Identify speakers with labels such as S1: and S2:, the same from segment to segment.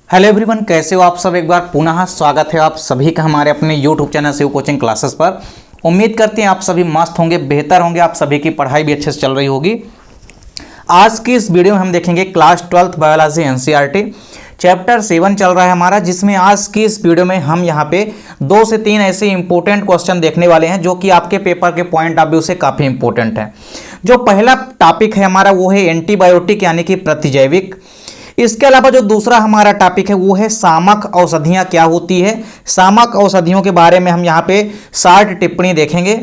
S1: Hello everyone, कैसे हो आप सब। एक बार पुनः स्वागत है आप सभी का हमारे अपने YouTube channel Shiv coaching classes पर। उम्मीद करते हैं आप सभी मस्त होंगे, बेहतर होंगे, आप सभी की पढ़ाई भी अच्छे से चल रही होगी। आज की इस वीडियो में हम देखेंगे class 12th biology NCERT chapter 7 चल रहा है हमारा, जिसमें आज की इस वीडियो में हम यहाँ पे 2 से 3 ऐसे इंपॉर्टेंट क्वेश्चन देखने वाले हैं जो कि आपके पेपर के पॉइंट ऑफ व्यू से काफ़ी इंपॉर्टेंट है। जो पहला टॉपिक है हमारा वो है एंटीबायोटिक यानी कि प्रतिजैविक। इसके अलावा जो दूसरा हमारा टॉपिक है वो है सामक औषधियाँ क्या होती है। सामक औषधियों के बारे में हम यहाँ पे शॉर्ट टिप्पणी देखेंगे।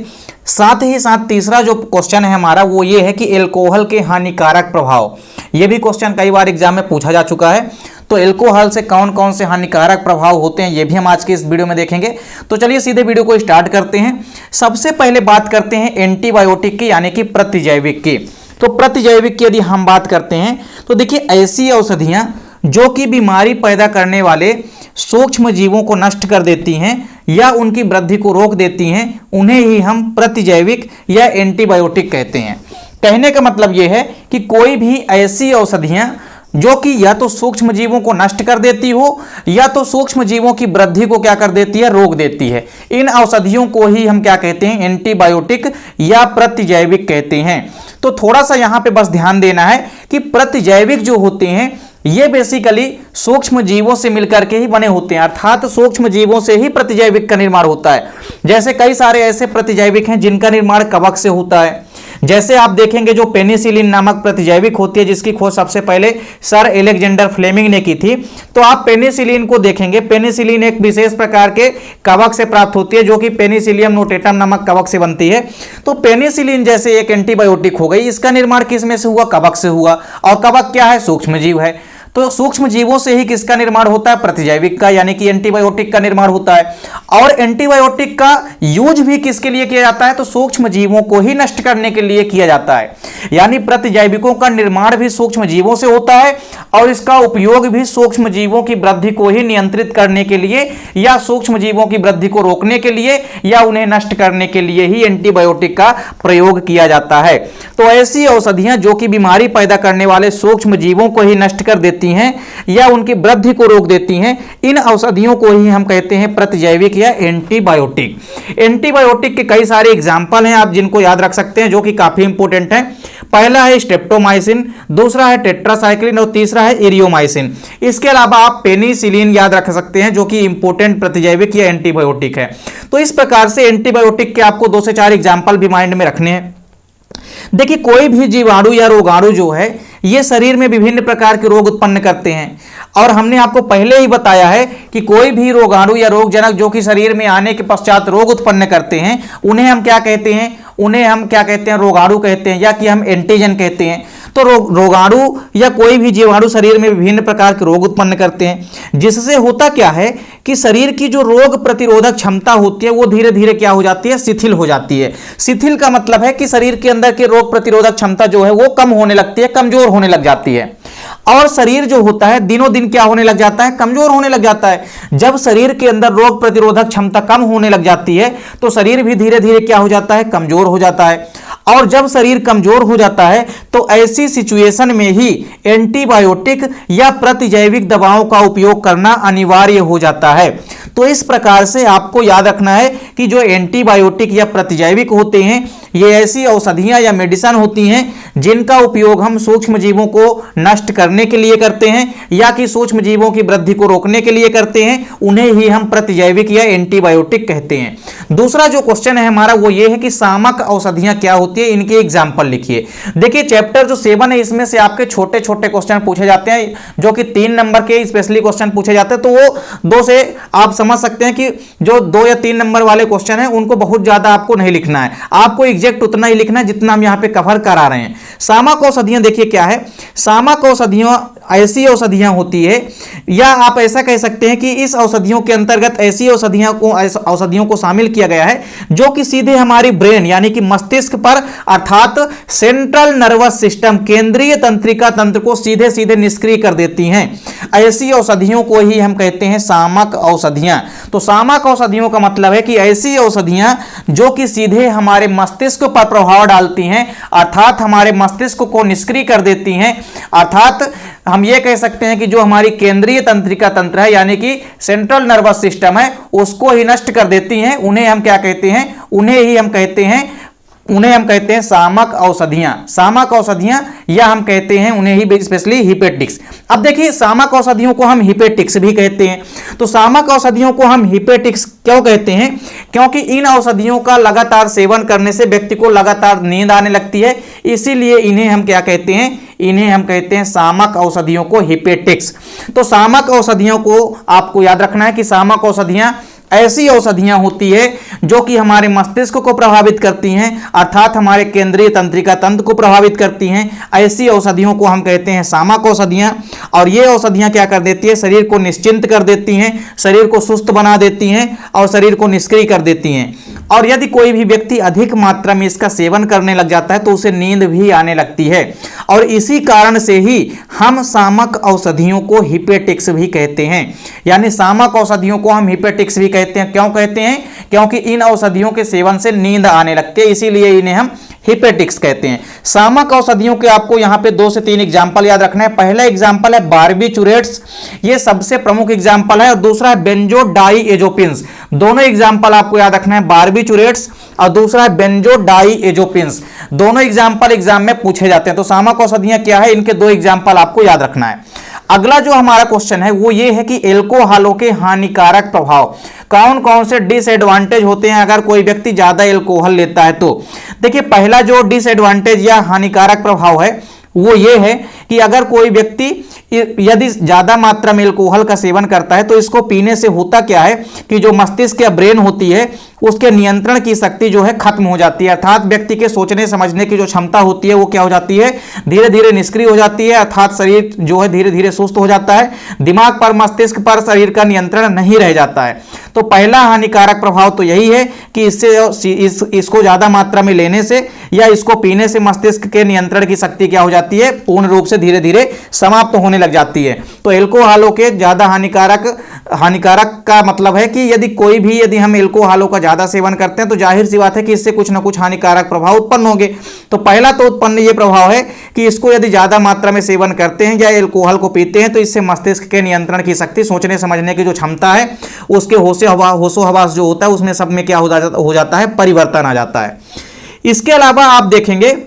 S1: साथ ही साथ तीसरा जो क्वेश्चन है हमारा वो ये है कि एल्कोहल के हानिकारक प्रभाव। ये भी क्वेश्चन कई बार एग्जाम में पूछा जा चुका है, तो एल्कोहल से कौन कौन से हानिकारक प्रभाव होते हैं ये भी हम आज के इस वीडियो में देखेंगे। तो चलिए सीधे वीडियो को स्टार्ट करते हैं। सबसे पहले बात करते हैं एंटीबायोटिक की यानी कि प्रतिजैविक की। तो प्रतिजैविक की यदि हम बात करते हैं तो देखिए, ऐसी औषधियां जो कि बीमारी पैदा करने वाले सूक्ष्म जीवों को नष्ट कर देती हैं या उनकी वृद्धि को रोक देती हैं, उन्हें ही हम प्रतिजैविक या एंटीबायोटिक कहते हैं। कहने का मतलब यह है कि कोई भी ऐसी औषधियां जो कि या तो सूक्ष्म जीवों को नष्ट कर देती हो या तो सूक्ष्म जीवों की वृद्धि को क्या कर देती है, रोक देती है, इन औषधियों को ही हम क्या कहते हैं, एंटीबायोटिक या प्रतिजैविक कहते हैं। तो थोड़ा सा यहां पे बस ध्यान देना है कि प्रतिजैविक जो होते हैं ये बेसिकली सूक्ष्म जीवों से मिलकर के ही बने होते हैं, अर्थात सूक्ष्म जीवों से ही प्रतिजैविक का निर्माण होता है। जैसे कई सारे ऐसे प्रतिजैविक हैं जिनका निर्माण कवक से होता है। जैसे आप देखेंगे जो पेनिसिलिन नामक प्रतिजैविक होती है जिसकी खोज सबसे पहले सर एलेक्जेंडर फ्लेमिंग ने की थी, तो आप पेनिसिलिन को देखेंगे। पेनिसिलिन एक विशेष प्रकार के कवक से प्राप्त होती है जो कि पेनिसिलियम नोटेटम नामक कवक से बनती है। तो पेनिसिलिन जैसे एक एंटीबायोटिक हो गई, इसका निर्माण किस में से हुआ, कवक से हुआ। और कवक क्या है, सूक्ष्म जीव है। तो सूक्ष्म जीवों से ही किसका निर्माण होता है, प्रतिजैविक का यानी कि एंटीबायोटिक का निर्माण होता है। और एंटीबायोटिक का यूज भी किसके लिए किया जाता है, तो सूक्ष्म जीवों को ही नष्ट करने के लिए किया जाता है। यानी प्रतिजैविकों का निर्माण भी सूक्ष्म जीवों से होता है और इसका उपयोग भी सूक्ष्म जीवों की वृद्धि को ही नियंत्रित करने के लिए या सूक्ष्म जीवों की वृद्धि को रोकने के लिए या उन्हें नष्ट करने के लिए ही एंटीबायोटिक का प्रयोग किया जाता है। तो ऐसी औषधियां जो कि बीमारी पैदा करने वाले सूक्ष्म जीवों को ही नष्ट कर देती हैं या उनकी वृद्धि को रोक देती हैं, इन औषधियों को ही हम कहते हैं प्रतिजैविक या एंटीबायोटिक। एंटीबायोटिक के कई सारे एग्जाम्पल हैं आप जिनको याद रख सकते हैं जो कि काफी इंपॉर्टेंट है। पहला है स्ट्रेप्टोमाइसिन, दूसरा है टेट्रासाइक्लिन और तीसरा है एरियोमाइसिन। इसके अलावा आप पेनिसिलिन याद रख सकते हैं जो कि इंपॉर्टेंट प्रतिजैविक या एंटीबायोटिक है। तो इस प्रकार से एंटीबायोटिक के आपको 2 से 4 एग्जाम्पल भी माइंड में रखने हैं। देखिए, कोई भी जीवाणु या रोगाणु जो है ये शरीर में विभिन्न प्रकार के रोग उत्पन्न करते हैं और हमने आपको पहले ही बताया है कि कोई भी रोगाणु या रोगजनक जो कि शरीर में आने के पश्चात रोग उत्पन्न करते हैं उन्हें हम क्या कहते हैं, रोगाणु कहते हैं या कि हम एंटीजन कहते हैं। तो रोगाणु या कोई भी जीवाणु शरीर में विभिन्न प्रकार के रोग उत्पन्न करते हैं, जिससे होता क्या है कि शरीर की जो रोग प्रतिरोधक क्षमता होती है वो धीरे धीरे क्या हो जाती है, शिथिल हो जाती है। शिथिल का मतलब है कि शरीर के अंदर की रोग प्रतिरोधक क्षमता जो है वो कम होने लगती है, कमजोर होने लग जाती है। और शरीर जो होता है दिनों दिन क्या होने लग जाता है, कमजोर होने लग जाता है। जब शरीर के अंदर रोग प्रतिरोधक क्षमता कम होने लग जाती है तो शरीर भी धीरे धीरे क्या हो जाता है, कमजोर हो जाता है। और जब शरीर कमजोर हो जाता है तो ऐसी सिचुएशन में ही एंटीबायोटिक या प्रतिजैविक दवाओं का उपयोग करना अनिवार्य हो जाता है। तो इस प्रकार से आपको याद रखना है कि जो एंटीबायोटिक या प्रतिजैविक होते हैं ये ऐसी औषधियां या मेडिसिन होती हैं जिनका उपयोग हम सूक्ष्म जीवों को नष्ट करने के लिए करते हैं या कि सूक्ष्म जीवों की वृद्धि को रोकने के लिए करते हैं, उन्हें ही हम प्रतिजैविक या एंटीबायोटिक कहते हैं। दूसरा जो क्वेश्चन है हमारा वो ये है कि सामक औषधियां क्या होती है, इनके एग्जाम्पल लिखिए। देखिए, चैप्टर जो 7 है इसमें से आपके छोटे छोटे क्वेश्चन पूछे जाते हैं जो कि 3 नंबर के स्पेशली क्वेश्चन पूछे जाते हैं। तो वो 2 से आप समझ सकते हैं कि जो 2 या 3 नंबर वाले क्वेश्चन है उनको बहुत ज्यादा आपको नहीं लिखना है, आपको एग्जैक्ट उतना ही लिखना है जितना हम यहाँ पे कवर करा रहे हैं। सामक औषधियां देखिए क्या है, सामक औषधियां ऐसी औषधियां होती है या आप ऐसा कह सकते हैं कि इस औषधियों के अंतर्गत ऐसी औषधियों को शामिल किया गया है जो कि सीधे हमारी ब्रेन यानी कि मस्तिष्क पर अर्थात सेंट्रल नर्वस सिस्टम केंद्रीय तंत्रिका तंत्र को सीधे सीधे निष्क्रिय कर देती हैं। ऐसी औषधियों को ही हम कहते हैं सामक औषधियां। तो सामक औषधियों का मतलब है कि ऐसी औषधियां जो कि सीधे हमारे मस्तिष्क पर प्रभाव डालती हैं, अर्थात हमारे मस्तिष्क को निष्क्रिय कर देती हैं, अर्थात हम ये कह सकते हैं कि जो हमारी केंद्रीय तंत्रिका तंत्र है यानी कि सेंट्रल नर्वस सिस्टम है उसको ही नष्ट कर देती हैं। उन्हें हम क्या कहते हैं, उन्हें हम कहते हैं सामक औषधियां, सामक औषधियां, या हम कहते हैं उन्हें ही स्पेशली हिपेटिक्स। अब देखिए सामक औषधियों को हम हिपेटिक्स भी कहते हैं। तो सामक औषधियों को हम हिपेटिक्स क्यों कहते हैं, क्योंकि इन औषधियों का लगातार सेवन करने से व्यक्ति को लगातार नींद आने लगती है, इसीलिए इन्हें हम क्या कहते हैं, इन्हें हम कहते हैं सामक औषधियों को हिपेटिक्स। तो सामक औषधियों को आपको याद रखना है कि सामक औषधियां ऐसी औषधियां होती है जो कि हमारे मस्तिष्क को प्रभावित करती हैं, अर्थात हमारे केंद्रीय तंत्रिका तंत्र को प्रभावित करती हैं। ऐसी औषधियों को हम कहते हैं सामक औषधियां। और ये औषधियां क्या कर देती है, शरीर को निश्चिंत कर देती हैं, शरीर को सुस्त बना देती हैं और शरीर को निष्क्रिय कर देती हैं। और यदि कोई भी व्यक्ति अधिक मात्रा में इसका सेवन करने लग जाता है तो उसे नींद भी आने लगती है। और इसी कारण से ही हम सामक औषधियों को हिपेटिक्स भी कहते हैं, यानी सामक औषधियों को हम हिपेटिक्स भी कहते हैं। क्यों कहते हैं, क्योंकि इन औषधियों के सेवन से नींद आने लगती है, इसीलिए इन्हें हम हिपेटिक्स कहते हैं। सामक औषधियों के आपको यहां पे 2 से 3 एग्जांपल याद रखना है। पहला एग्जांपल है बार्बिचुरेट्स, ये सबसे प्रमुख एग्जांपल है, और दूसरा है बेंजोडाइएजोपिन्स। दोनों एग्जांपल आपको याद रखना है, बार्बिचुरेट्स और दूसरा है बेंजोडाइएजोपिन्स। दोनों एग्जांपल एग्जाम में पूछे जाते हैं। तो सामक औषधियां क्या है, इनके 2 एग्जांपल आपको याद रखना है। अगला जो हमारा क्वेश्चन है वो ये है कि एल्कोहलों के हानिकारक प्रभाव, कौन कौन से डिसएडवांटेज होते हैं अगर कोई व्यक्ति ज्यादा एल्कोहल लेता है। तो देखिए पहला जो डिसएडवांटेज या हानिकारक प्रभाव है वो ये है कि अगर कोई व्यक्ति यदि ज्यादा मात्रा में एल्कोहल का सेवन करता है तो इसको पीने से होता क्या है कि जो मस्तिष्क या ब्रेन होती है उसके नियंत्रण की शक्ति जो है खत्म हो जाती है, अर्थात व्यक्ति के सोचने समझने की जो क्षमता होती है वो क्या हो जाती है, धीरे धीरे निष्क्रिय हो जाती है, अर्थात शरीर जो है धीरे धीरे सुस्त हो जाता है, दिमाग पर मस्तिष्क पर शरीर का नियंत्रण नहीं रह जाता है। तो पहला हानिकारक प्रभाव तो यही है कि इसको ज्यादा मात्रा में लेने से या इसको पीने से मस्तिष्क के नियंत्रण की शक्ति क्या हो जाती है, पूर्ण रूप से धीरे धीरे समाप्त होने लग जाती है। तो एल्कोहलों के ज्यादा हानिकारक का मतलब है कि यदि हम एल्कोहलों का ज्यादा सेवन करते हैं तो जाहिर सी बात है कि इससे कुछ ना कुछ हानिकारक प्रभाव उत्पन्न होंगे। तो पहला तो उत्पन्न ये प्रभाव है कि इसको यदि ज्यादा मात्रा में सेवन करते हैं या एल्कोहल को पीते हैं तो इससे मस्तिष्क के नियंत्रण की शक्ति, सोचने समझने की जो क्षमता है, उसके होशो हवास जो होता है उसमें सब में क्या हो जाता है, परिवर्तन आ जाता है। इसके अलावा आप देखेंगे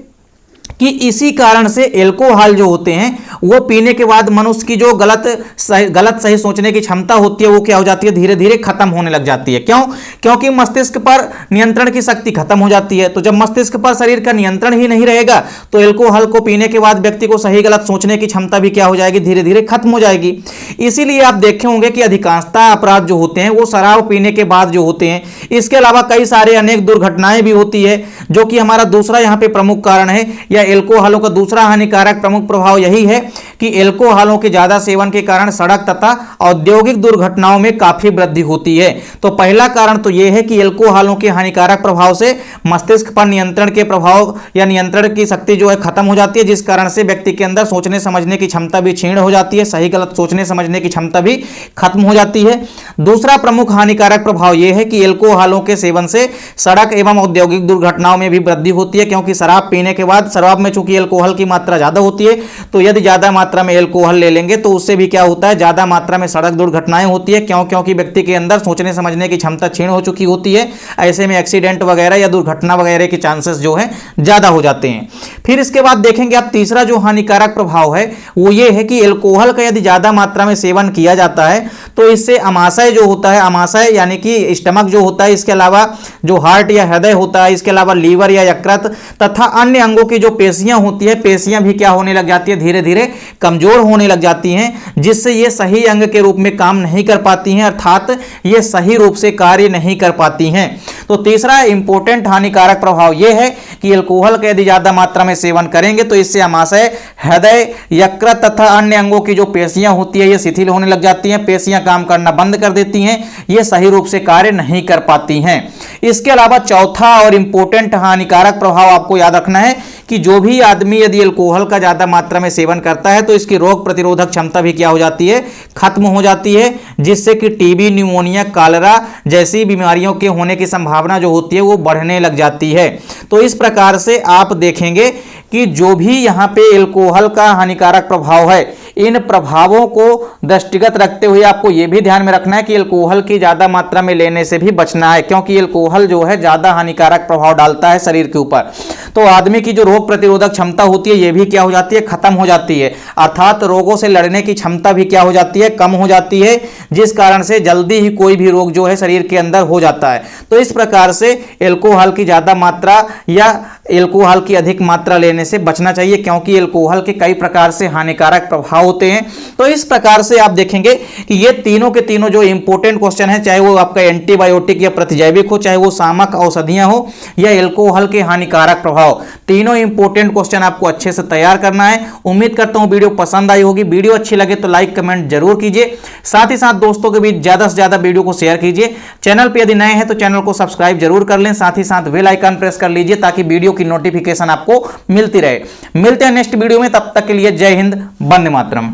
S1: कि इसी कारण से एल्कोहल जो होते हैं वो पीने के बाद मनुष्य की जो गलत सही सोचने की क्षमता होती है वो क्या हो जाती है, धीरे धीरे खत्म होने लग जाती है। क्यों? क्योंकि मस्तिष्क पर नियंत्रण की शक्ति खत्म हो जाती है। तो जब मस्तिष्क पर शरीर का नियंत्रण ही नहीं रहेगा तो एल्कोहल को पीने के बाद व्यक्ति को सही गलत सोचने की क्षमता भी क्या हो जाएगी, धीरे धीरे खत्म हो जाएगी। इसीलिए आप देखे होंगे कि अधिकांशतः अपराध जो होते हैं वो शराब पीने के बाद जो होते हैं। इसके अलावा कई सारे अनेक दुर्घटनाएं भी होती है जो कि हमारा दूसरा यहाँ पे प्रमुख कारण है, या एल्कोहलों का दूसरा हानिकारक प्रमुख प्रभाव यही है कि एल्कोहलों के ज्यादा सेवन के कारण सड़क तथा औद्योगिक दुर्घटनाओं में काफी वृद्धि होती है। तो पहला कारण तो यह है कि एल्कोहलों के हानिकारक प्रभाव से मस्तिष्क पर नियंत्रण के प्रभाव या नियंत्रण की शक्ति जो है खत्म हो जाती है, जिस कारण से व्यक्ति के अंदर सोचने समझने की क्षमता भी क्षीण हो जाती है, सही गलत सोचने समझने की क्षमता भी खत्म हो जाती है। दूसरा प्रमुख हानिकारक प्रभाव यह है कि एल्कोहलों के सेवन से सड़क एवं औद्योगिक दुर्घटनाओं में भी वृद्धि होती है, क्योंकि शराब पीने के बाद, शराब में चूंकि एल्कोहल की मात्रा ज्यादा होती है तो यदि ज्यादा मात्रा में एल्कोहल ले लेंगे तो उससे भी क्या होता है, ज्यादा मात्रा में सड़क दुर्घटनाएं होती है। क्योंकि व्यक्ति के अंदर सोचने समझने की क्षमता क्षीण हो चुकी होती है, ऐसे में एक्सीडेंट वगैरह या दुर्घटना वगैरह के चांसेस जो है ज्यादा हो जाते हैं। फिर इसके बाद देखेंगे आप तीसरा जो हानिकारक प्रभाव है वो ये है कि एल्कोहल का यदि ज्यादा मात्रा में सेवन किया जाता है तो इससे अमाशय जो होता है, अमाशय यानी कि स्टमक जो होता है, इसके अलावा जो हार्ट या हृदय होता है, इसके अलावा लीवर या यकृत तथा अन्य अंगों की जो पेशियां होती है, पेशियां भी क्या होने लग जाती है, धीरे धीरे कमजोर होने लग जाती हैं, जिससे ये सही अंग के रूप में काम नहीं कर पाती हैं, अर्थात ये सही रूप से कार्य नहीं कर पाती हैं। तो तीसरा इंपॉर्टेंट हानिकारक प्रभाव यह है कि एल्कोहल का यदि ज्यादा मात्रा में सेवन करेंगे तो इससे अमाशय, हृदय, यकृत तथा अन्य अंगों की जो पेशियां होती है ये शिथिल होने लग जाती हैं, पेशियां काम करना बंद कर देती हैं, ये सही रूप से कार्य नहीं कर पाती हैं। इसके अलावा चौथा और इंपॉर्टेंट हानिकारक प्रभाव आपको याद रखना है कि जो भी आदमी यदि एल्कोहल का ज्यादा मात्रा में सेवन करता है तो इसकी रोग प्रतिरोधक क्षमता भी क्या हो जाती है, खत्म हो जाती है, जिससे कि टीबी, न्यूमोनिया, कॉलेरा जैसी बीमारियों के होने की संभावना जो होती है वो बढ़ने लग जाती है। तो इस प्रकार से आप देखेंगे कि जो भी यहाँ पे एल्कोहल का हानिकारक प्रभाव है, इन प्रभावों को दृष्टिगत रखते हुए आपको यह भी ध्यान में रखना है कि एल्कोहल की ज्यादा मात्रा में लेने से भी बचना है, क्योंकि एल्कोहल जो है ज्यादा हानिकारक प्रभाव डालता है शरीर के ऊपर। तो आदमी की जो रोग प्रतिरोधक क्षमता होती है, यह भी क्या हो जाती है, खत्म हो जाती है, अर्थात रोगों से लड़ने की क्षमता भी क्या हो जाती है, कम हो जाती है, जिस कारण से जल्दी ही कोई भी रोग जो है शरीर के अंदर हो जाता है। तो इस प्रकार से एल्कोहल की ज्यादा मात्रा या एल्कोहल की अधिक मात्रा लेने से बचना चाहिए, क्योंकि एल्कोहल के कई प्रकार से हानिकारक प्रभाव होते हैं। तो इस प्रकार से आप देखेंगे कि ये तीनों के तीनों जो इंपॉर्टेंट क्वेश्चन है, चाहे वो आपका एंटीबायोटिक या प्रतिजैविक हो, चाहे वो शामक औषधियां हो या एल्कोहल के हानिकारक प्रभाव, तीनों इंपॉर्टेंट क्वेश्चन आपको अच्छे से तैयार करना है। उम्मीद करता हूं वीडियो पसंद आई होगी। वीडियो अच्छी लगे तो लाइक कमेंट जरूर कीजिए, साथ ही साथ दोस्तों के बीच ज्यादा से ज्यादा वीडियो को शेयर कीजिए। चैनल पर यदि नए हैं तो चैनल को सब्सक्राइब जरूर कर लें, साथ ही साथ बेल आइकन प्रेस कर लीजिए ताकि वीडियो की नोटिफिकेशन आपको मिलती रहे। मिलते हैं नेक्स्ट वीडियो में, तब तक के लिए जय हिंद, वंदे मातरम।